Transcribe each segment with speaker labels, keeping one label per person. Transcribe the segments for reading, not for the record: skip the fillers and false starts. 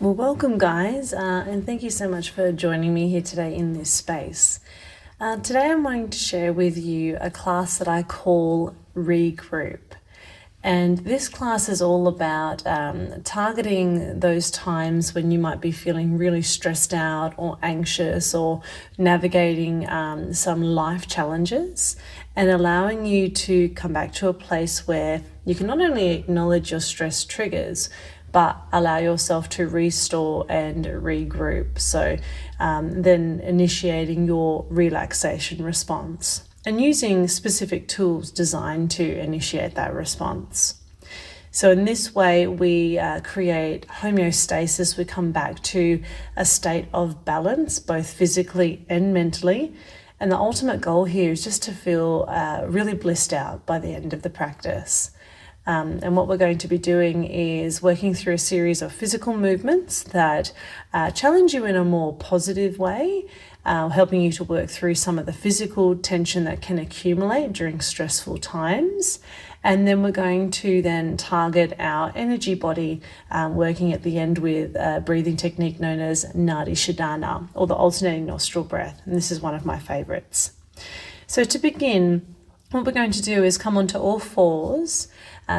Speaker 1: Well, welcome guys, and thank you so much for joining me here today in this space. Today I'm wanting to share with you a class that I call Regroup. And this class is all about targeting those times when you might be feeling really stressed out or anxious or navigating some life challenges, and allowing you to come back to a place where you can not only acknowledge your stress triggers, but allow yourself to restore and regroup. So then initiating your relaxation response and using specific tools designed to initiate that response. So in this way, we create homeostasis. We come back to a state of balance, both physically and mentally. And the ultimate goal here is just to feel really blissed out by the end of the practice. And what we're going to be doing is working through a series of physical movements that challenge you in a more positive way, helping you to work through some of the physical tension that can accumulate during stressful times. And then we're going to then target our energy body, working at the end with a breathing technique known as Nadi Shodhana, or the alternating nostril breath. And this is one of my favorites. So to begin, what we're going to do is come onto all fours,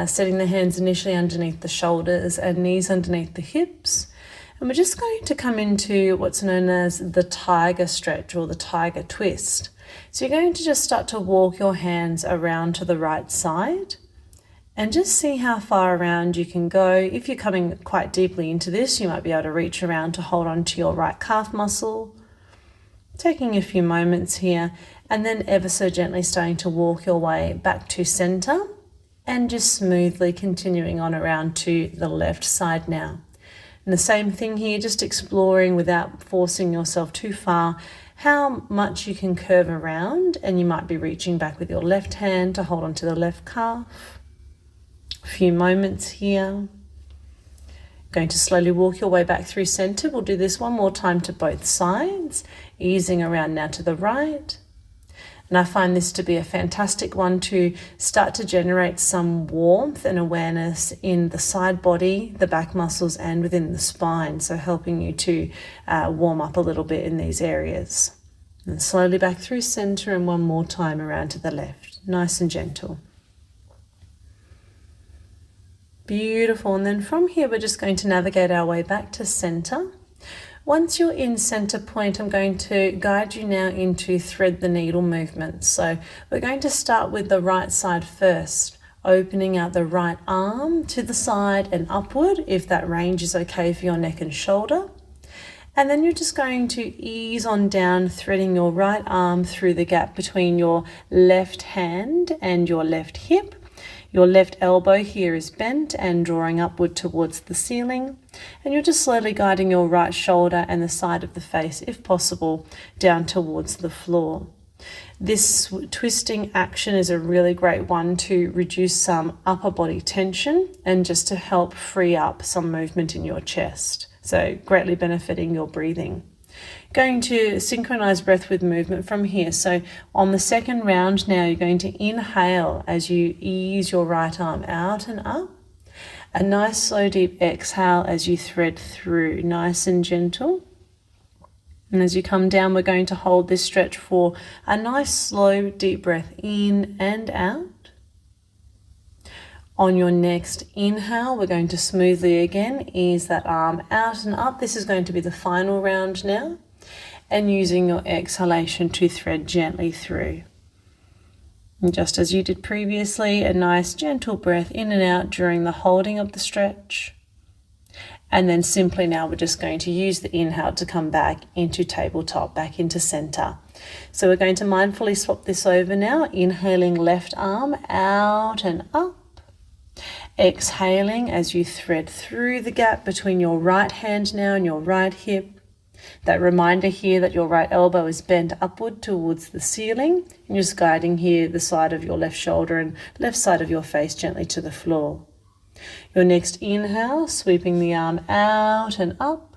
Speaker 1: setting the hands initially underneath the shoulders and knees underneath the hips. And we're just going to come into what's known as the tiger stretch or the tiger twist. So you're going to just start to walk your hands around to the right side and just see how far around you can go. If you're coming quite deeply into this, you might be able to reach around to hold on to your right calf muscle. Taking a few moments here, and then ever so gently starting to walk your way back to center and just smoothly continuing on around to the left side now. And the same thing here, just exploring without forcing yourself too far how much you can curve around, and you might be reaching back with your left hand to hold onto the left calf. A few moments here. Going to slowly walk your way back through center. We'll do this one more time to both sides, easing around now to the right. And I find this to be a fantastic one to start to generate some warmth and awareness in the side body, the back muscles, and within the spine. So helping you to warm up a little bit in these areas. And slowly back through center, and one more time around to the left. Nice and gentle. Beautiful. And then from here, we're just going to navigate our way back to center. Once you're in center point, I'm going to guide you now into thread the needle movements. So we're going to start with the right side first, opening out the right arm to the side and upward, if that range is okay for your neck and shoulder. And then you're just going to ease on down, threading your right arm through the gap between your left hand and your left hip. Your left elbow here is bent and drawing upward towards the ceiling, and you're just slowly guiding your right shoulder and the side of the face, if possible, down towards the floor. This twisting action is a really great one to reduce some upper body tension and just to help free up some movement in your chest, so greatly benefiting your breathing. Going to synchronize breath with movement from here. So on the second round now, you're going to inhale as you ease your right arm out and up. A nice slow deep exhale as you thread through, nice and gentle. And as you come down, we're going to hold this stretch for a nice slow deep breath in and out. On your next inhale, we're going to smoothly again ease that arm out and up. This is going to be the final round now. And using your exhalation to thread gently through. And just as you did previously, a nice gentle breath in and out during the holding of the stretch. And then simply now we're just going to use the inhale to come back into tabletop, back into center. So we're going to mindfully swap this over now, inhaling left arm out and up. Exhaling as you thread through the gap between your right hand now and your right hip. That reminder here that your right elbow is bent upward towards the ceiling. And just guiding here the side of your left shoulder and left side of your face gently to the floor. Your next inhale, sweeping the arm out and up.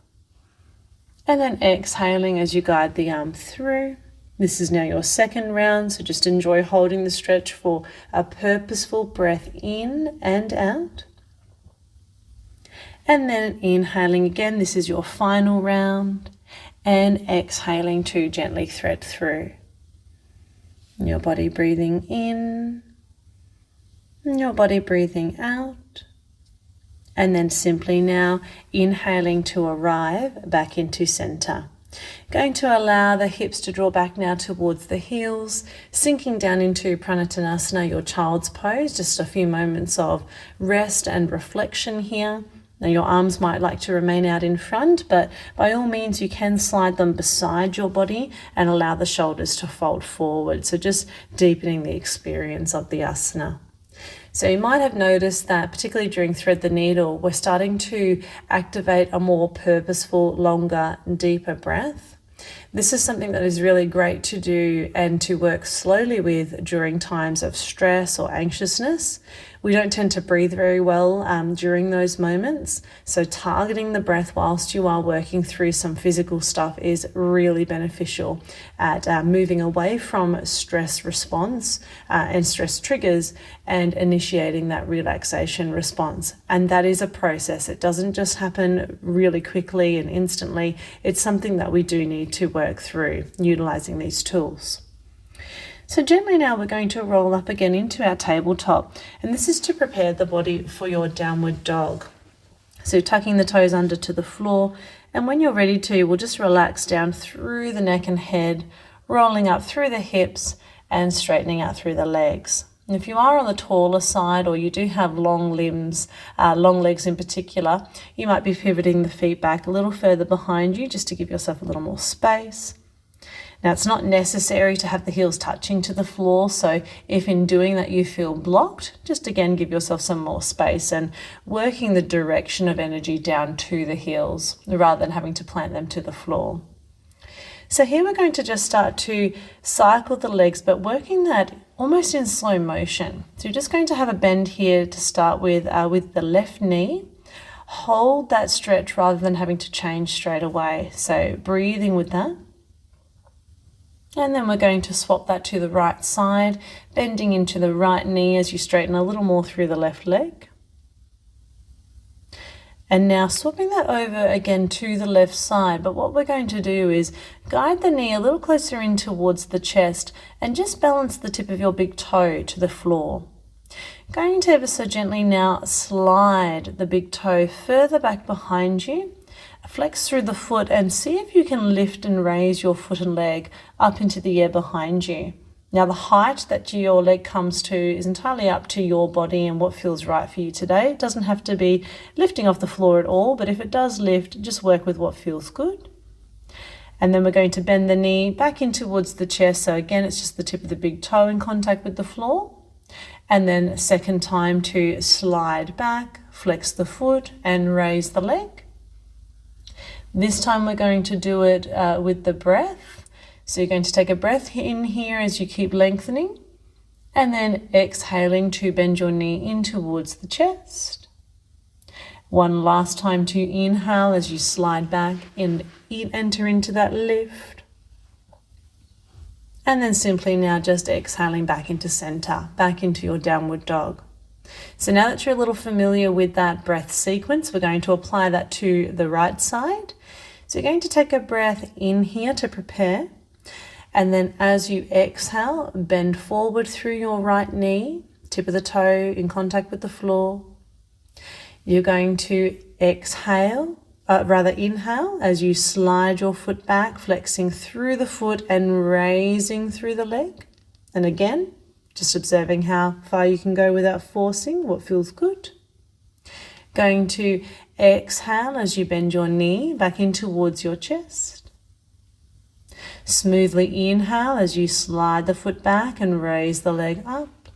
Speaker 1: And then exhaling as you guide the arm through. This is now your second round, so just enjoy holding the stretch for a purposeful breath in and out. And then inhaling again, this is your final round, and exhaling to gently thread through. Your body breathing in, and your body breathing out. And then simply now inhaling to arrive back into center. Going to allow the hips to draw back now towards the heels, sinking down into Pranattanasana, your child's pose. Just a few moments of rest and reflection here. Now your arms might like to remain out in front, but by all means you can slide them beside your body and allow the shoulders to fold forward. So just deepening the experience of the asana. So you might have noticed that particularly during Thread the Needle, we're starting to activate a more purposeful, longer, deeper breath. This is something that is really great to do and to work slowly with during times of stress or anxiousness. We don't tend to breathe very well during those moments. So targeting the breath whilst you are working through some physical stuff is really beneficial at moving away from stress response and stress triggers and initiating that relaxation response. And that is a process. It doesn't just happen really quickly and instantly. It's something that we do need to work through utilizing these tools. So gently now we're going to roll up again into our tabletop, and this is to prepare the body for your downward dog. So tucking the toes under to the floor, and when you're ready to, we'll just relax down through the neck and head, rolling up through the hips and straightening out through the legs. And if you are on the taller side or you do have long limbs, long legs in particular, you might be pivoting the feet back a little further behind you just to give yourself a little more space. Now, it's not necessary to have the heels touching to the floor, so if in doing that you feel blocked, just again give yourself some more space and working the direction of energy down to the heels rather than having to plant them to the floor. So here we're going to just start to cycle the legs, but working that almost in slow motion. So you're just going to have a bend here to start with the left knee. Hold that stretch rather than having to change straight away. So breathing with that. And then we're going to swap that to the right side, bending into the right knee as you straighten a little more through the left leg. And now swapping that over again to the left side, but what we're going to do is guide the knee a little closer in towards the chest and just balance the tip of your big toe to the floor. Going to ever so gently now slide the big toe further back behind you. Flex through the foot and see if you can lift and raise your foot and leg up into the air behind you. Now the height that your leg comes to is entirely up to your body and what feels right for you today. It doesn't have to be lifting off the floor at all, but if it does lift, just work with what feels good. And then we're going to bend the knee back in towards the chest. So again, it's just the tip of the big toe in contact with the floor. And then second time to slide back, flex the foot and raise the leg. This time we're going to do it with the breath. So you're going to take a breath in here as you keep lengthening, and then exhaling to bend your knee in towards the chest. One last time to inhale as you slide back and enter into that lift. And then simply now just exhaling back into center, back into your downward dog. So now that you're a little familiar with that breath sequence, we're going to apply that to the right side. So you're going to take a breath in here to prepare. And then as you exhale, bend forward through your right knee, tip of the toe in contact with the floor. You're going to inhale as you slide your foot back, flexing through the foot and raising through the leg. And again, just observing how far you can go without forcing, what feels good. Going to exhale as you bend your knee back in towards your chest. Smoothly inhale as you slide the foot back and raise the leg up.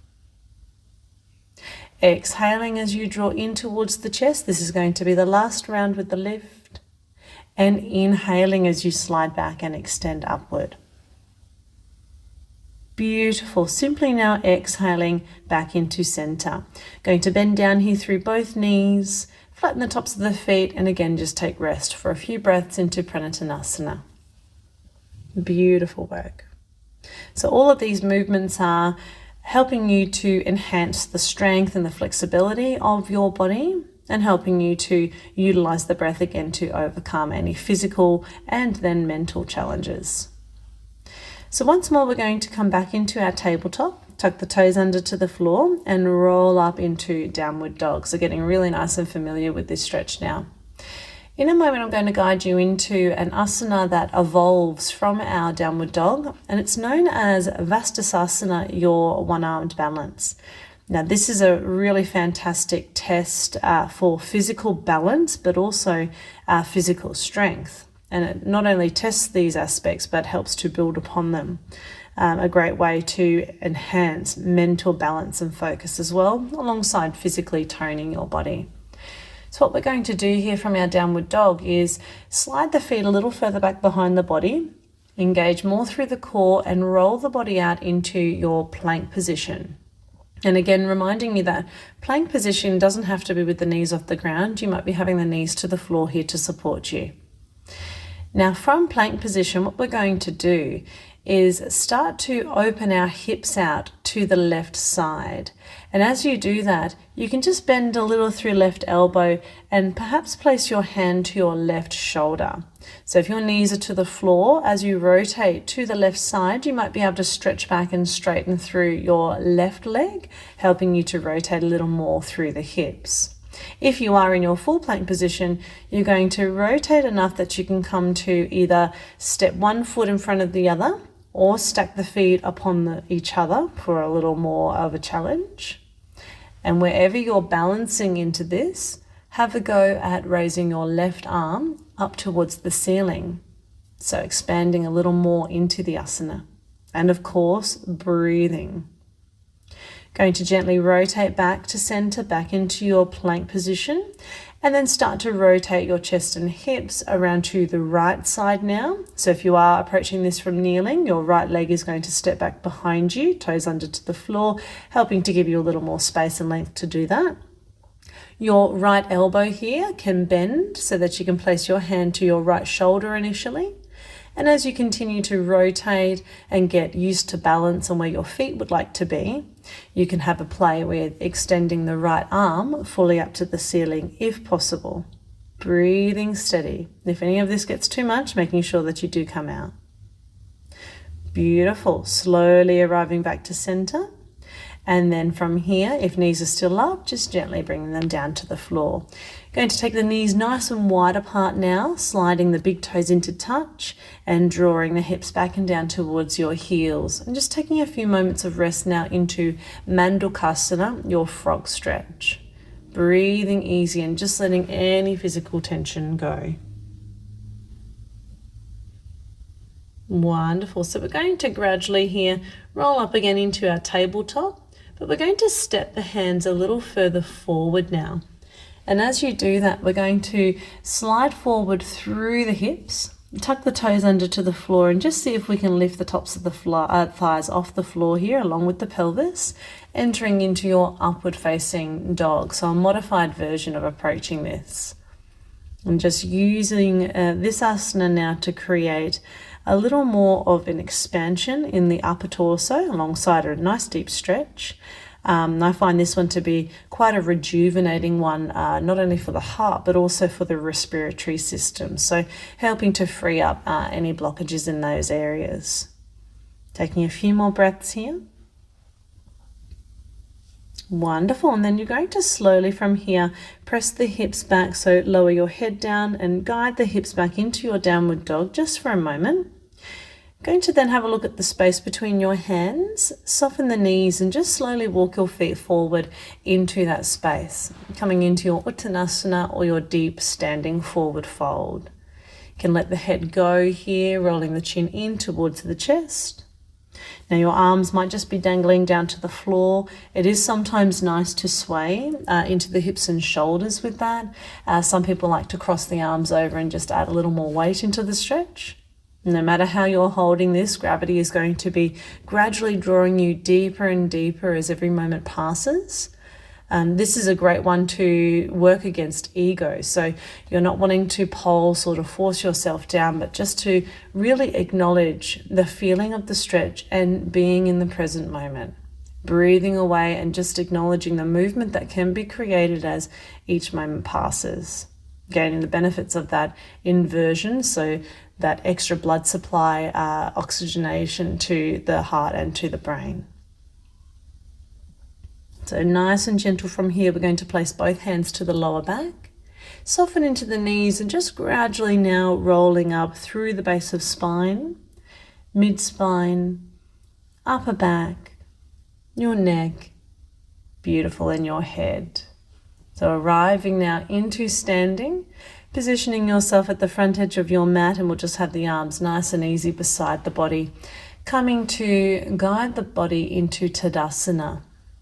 Speaker 1: Exhaling as you draw in towards the chest. This is going to be the last round with the lift. And inhaling as you slide back and extend upward. Beautiful. Simply now exhaling back into center. Going to bend down here through both knees, flatten the tops of the feet, and again just take rest for a few breaths into Pranattanasana. Beautiful work. So all of these movements are helping you to enhance the strength and the flexibility of your body, and helping you to utilize the breath again to overcome any physical and then mental challenges. So once more, we're going to come back into our tabletop, tuck the toes under to the floor and roll up into downward dog. So getting really nice and familiar with this stretch now. In a moment, I'm going to guide you into an asana that evolves from our downward dog, and it's known as Vastasana, your one-armed balance. Now, this is a really fantastic test for physical balance, but also physical strength. And it not only tests these aspects, but helps to build upon them. A great way to enhance mental balance and focus as well, alongside physically toning your body. So what we're going to do here from our downward dog is slide the feet a little further back behind the body, engage more through the core, and roll the body out into your plank position. And again, reminding you that plank position doesn't have to be with the knees off the ground. You might be having the knees to the floor here to support you. Now from plank position, what we're going to do is start to open our hips out to the left side. And as you do that, you can just bend a little through left elbow and perhaps place your hand to your left shoulder. So if your knees are to the floor, as you rotate to the left side, you might be able to stretch back and straighten through your left leg, helping you to rotate a little more through the hips. If you are in your full plank position, you're going to rotate enough that you can come to either step one foot in front of the other or stack the feet upon each other for a little more of a challenge. And wherever you're balancing into this, have a go at raising your left arm up towards the ceiling. So expanding a little more into the asana. And of course, breathing. Going to gently rotate back to center, back into your plank position, and then start to rotate your chest and hips around to the right side now. So if you are approaching this from kneeling, your right leg is going to step back behind you, toes under to the floor, helping to give you a little more space and length to do that. Your right elbow here can bend so that you can place your hand to your right shoulder initially. And as you continue to rotate and get used to balance on where your feet would like to be, you can have a play with extending the right arm fully up to the ceiling if possible. Breathing steady. If any of this gets too much, making sure that you do come out. Beautiful. Slowly arriving back to center. And then from here, if knees are still up, just gently bringing them down to the floor. Going to take the knees nice and wide apart now, sliding the big toes into touch and drawing the hips back and down towards your heels. And just taking a few moments of rest now into Mandukasana, your frog stretch. Breathing easy and just letting any physical tension go. Wonderful. So we're going to gradually here roll up again into our tabletop. But we're going to step the hands a little further forward now. And as you do that, we're going to slide forward through the hips, tuck the toes under to the floor, and just see if we can lift the tops of the thighs off the floor here along with the pelvis, entering into your upward facing dog. So a modified version of approaching this. And just using this asana now to create a little more of an expansion in the upper torso alongside a nice deep stretch. I find this one to be quite a rejuvenating one, not only for the heart, but also for the respiratory system. So helping to free up any blockages in those areas. Taking a few more breaths here. Wonderful. And then you're going to slowly from here press the hips back, so lower your head down and guide the hips back into your downward dog just for a moment. Going to then have a look at the space between your hands, soften the knees and just slowly walk your feet forward into that space, coming into your Uttanasana or your deep standing forward fold. You can let the head go here, rolling the chin in towards the chest. Now your arms might just be dangling down to the floor. It is sometimes nice to sway into the hips and shoulders with that. Some people like to cross the arms over and just add a little more weight into the stretch. No matter how you're holding this, gravity is going to be gradually drawing you deeper and deeper as every moment passes. This is a great one to work against ego. So you're not wanting to pulse or to force yourself down, but just to really acknowledge the feeling of the stretch and being in the present moment. breathing away and just acknowledging the movement that can be created as each moment passes, gaining the benefits of that inversion, so that extra blood supply, oxygenation to the heart and to the brain. So nice and gentle from here, we're going to place both hands to the lower back, soften into the knees, and just gradually now rolling up through the base of spine, mid-spine, upper back, your neck, beautiful, in your head. So arriving now into standing, positioning yourself at the front edge of your mat, and we'll just have the arms nice and easy beside the body, coming to guide the body into Tadasana,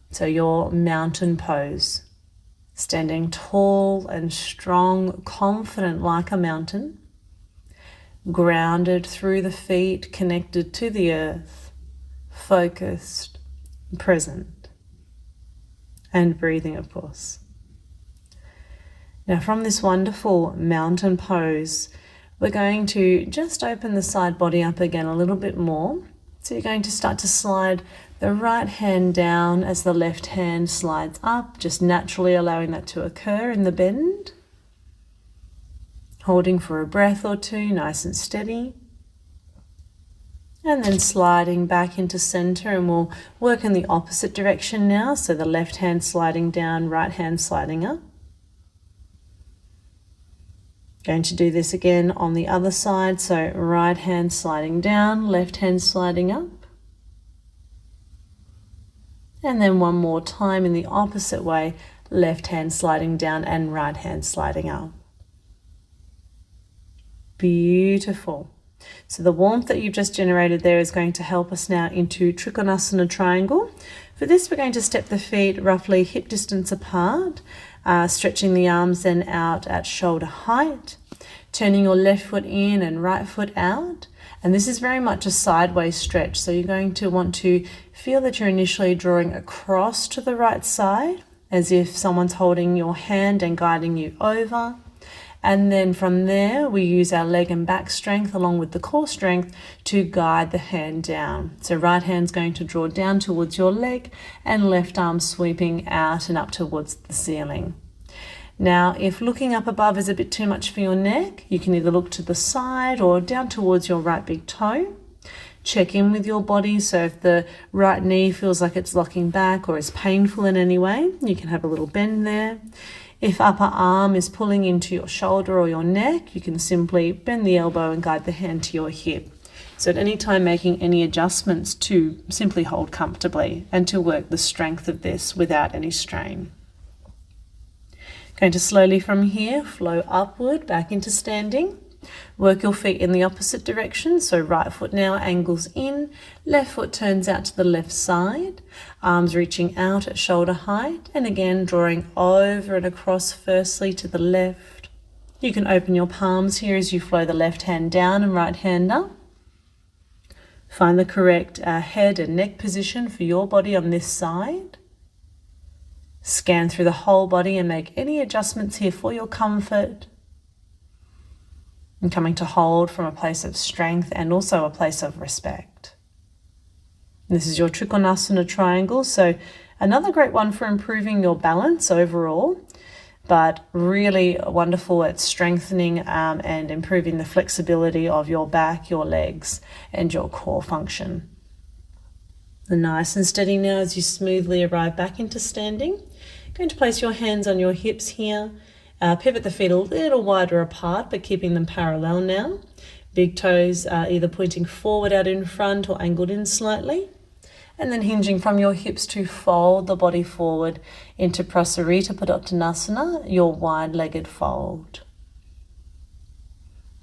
Speaker 1: so your mountain pose, standing tall and strong, confident like a mountain, grounded through the feet, connected to the earth, focused, present, and breathing, of course. Now from this wonderful mountain pose, we're going to just open the side body up again a little bit more. So you're going to start to slide the right hand down as the left hand slides up, just naturally allowing that to occur in the bend. Holding for a breath or two, nice and steady. And then sliding back into center, and we'll work in the opposite direction now. So the left hand sliding down, right hand sliding up. Going to do this again on the other side. So right hand sliding down, left hand sliding up. And then one more time in the opposite way, left hand sliding down and right hand sliding up. Beautiful. So the warmth that you've just generated there is going to help us now into Trikonasana triangle. For this, we're going to step the feet roughly hip distance apart, stretching the arms then out at shoulder height, turning your left foot in and right foot out. And this is very much a sideways stretch. So you're going to want to feel that you're initially drawing across to the right side, as if someone's holding your hand and guiding you over. And then from there, we use our leg and back strength along with the core strength to guide the hand down. So right hand's going to draw down towards your leg and left arm sweeping out and up towards the ceiling. Now, if looking up above is a bit too much for your neck, you can either look to the side or down towards your right big toe. Check in with your body. So if the right knee feels like it's locking back or is painful in any way, you can have a little bend there. If upper arm is pulling into your shoulder or your neck, you can simply bend the elbow and guide the hand to your hip. So at any time making any adjustments to simply hold comfortably and to work the strength of this without any strain. Going to slowly from here flow upward back into standing. Work your feet in the opposite direction. So right foot now angles in, left foot turns out to the left side, arms reaching out at shoulder height, and again drawing over and across firstly to the left. You can open your palms here as you flow the left hand down and right hand up. Find the correct head and neck position for your body on this side. Scan through the whole body and make any adjustments here for your comfort. And coming to hold from a place of strength and also a place of respect. This is your Trikonasana triangle, so another great one for improving your balance overall, but really wonderful at strengthening and improving the flexibility of your back, your legs, and your core function. And nice and steady now as you smoothly arrive back into standing. Going to place your hands on your hips here. Pivot the feet a little wider apart, but keeping them parallel now. Big toes either pointing forward out in front or angled in slightly. And then hinging from your hips to fold the body forward into Prasarita Padottanasana, your wide-legged fold.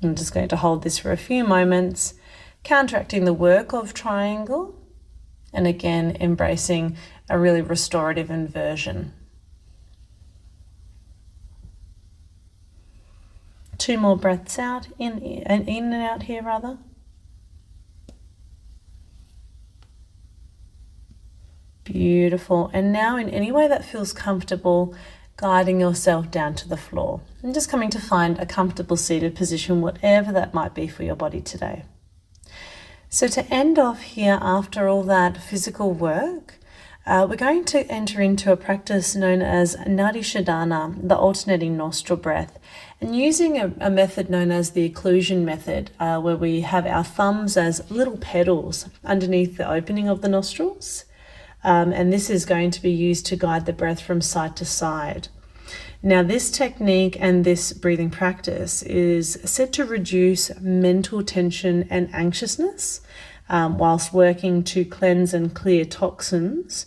Speaker 1: I'm just going to hold this for a few moments, counteracting the work of triangle, and again embracing a really restorative inversion. 2 more breaths out, in and out here rather. Beautiful. And now in any way that feels comfortable, guiding yourself down to the floor. And just coming to find a comfortable seated position, whatever that might be for your body today. So to end off here after all that physical work, We're going to enter into a practice known as Nadi Shodhana, the alternating nostril breath, and using a method known as the occlusion method, where we have our thumbs as little pedals underneath the opening of the nostrils. And this is going to be used to guide the breath from side to side. Now, this technique and this breathing practice is said to reduce mental tension and anxiousness, whilst working to cleanse and clear toxins,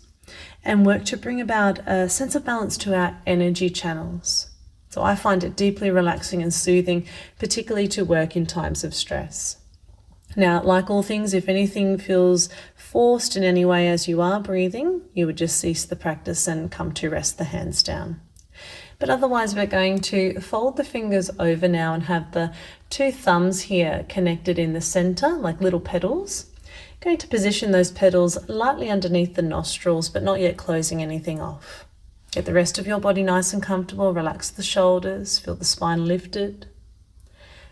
Speaker 1: and work to bring about a sense of balance to our energy channels. So I find it deeply relaxing and soothing, particularly to work in times of stress. Now, like all things, if anything feels forced in any way as you are breathing, you would just cease the practice and come to rest the hands down. But otherwise, we're going to fold the fingers over now and have the two thumbs here connected in the center, like little petals. Going to position those petals lightly underneath the nostrils, but not yet closing anything off. Get the rest of your body nice and comfortable. Relax the shoulders, feel the spine lifted.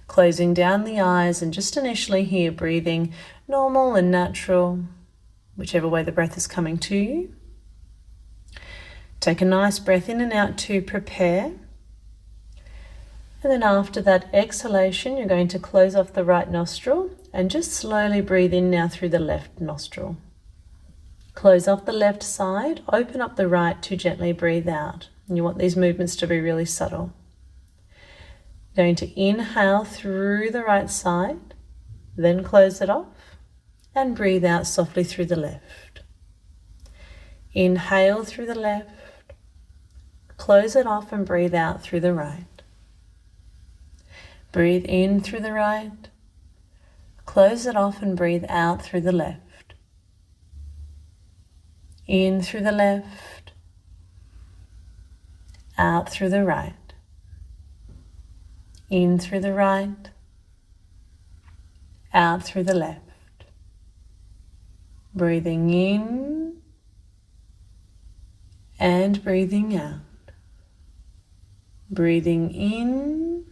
Speaker 1: Closing down the eyes, and just initially here breathing normal and natural, whichever way the breath is coming to you. Take a nice breath in and out to prepare. And then after that exhalation, you're going to close off the right nostril and just slowly breathe in now through the left nostril. Close off the left side, open up the right to gently breathe out. And you want these movements to be really subtle. Going to inhale through the right side, then close it off and breathe out softly through the left. Inhale through the left, close it off and breathe out through the right. Breathe in through the right, close it off and breathe out through the left. In through the left, out through the right. In through the right, out through the left. Breathing in and breathing out. Breathing in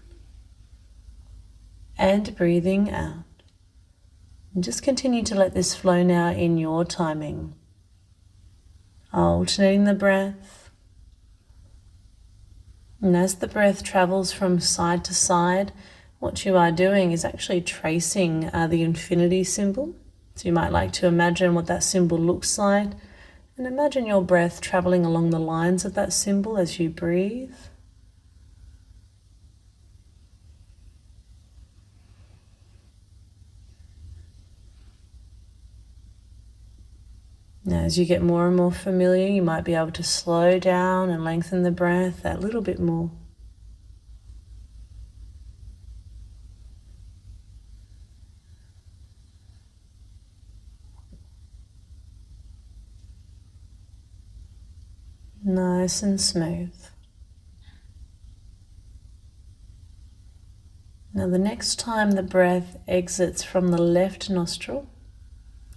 Speaker 1: and breathing out. And just continue to let this flow now in your timing. Alternating the breath. And as the breath travels from side to side, what you are doing is actually tracing the infinity symbol. So you might like to imagine what that symbol looks like, and imagine your breath traveling along the lines of that symbol as you breathe. Now, as you get more and more familiar, you might be able to slow down and lengthen the breath a little bit more. Nice and smooth. Now, the next time the breath exits from the left nostril,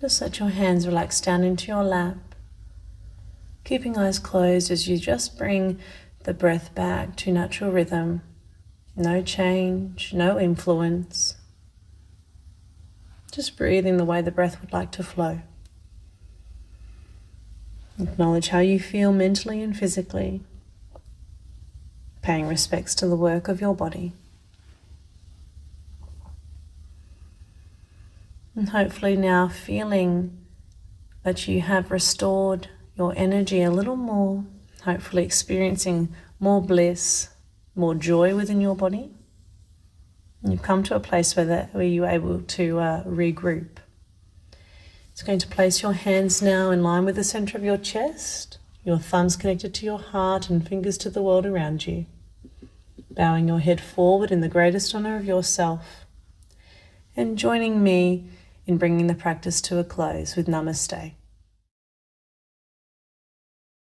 Speaker 1: just let your hands relax down into your lap, keeping eyes closed as you just bring the breath back to natural rhythm. No change, no influence. Just breathing the way the breath would like to flow. Acknowledge how you feel mentally and physically, paying respects to the work of your body. And hopefully now feeling that you have restored your energy a little more, hopefully experiencing more bliss, more joy within your body. And you've come to a place where you're able to regroup. It's going to place your hands now in line with the center of your chest, your thumbs connected to your heart and fingers to the world around you. Bowing your head forward in the greatest honor of yourself, and joining me in bringing the practice to a close with Namaste.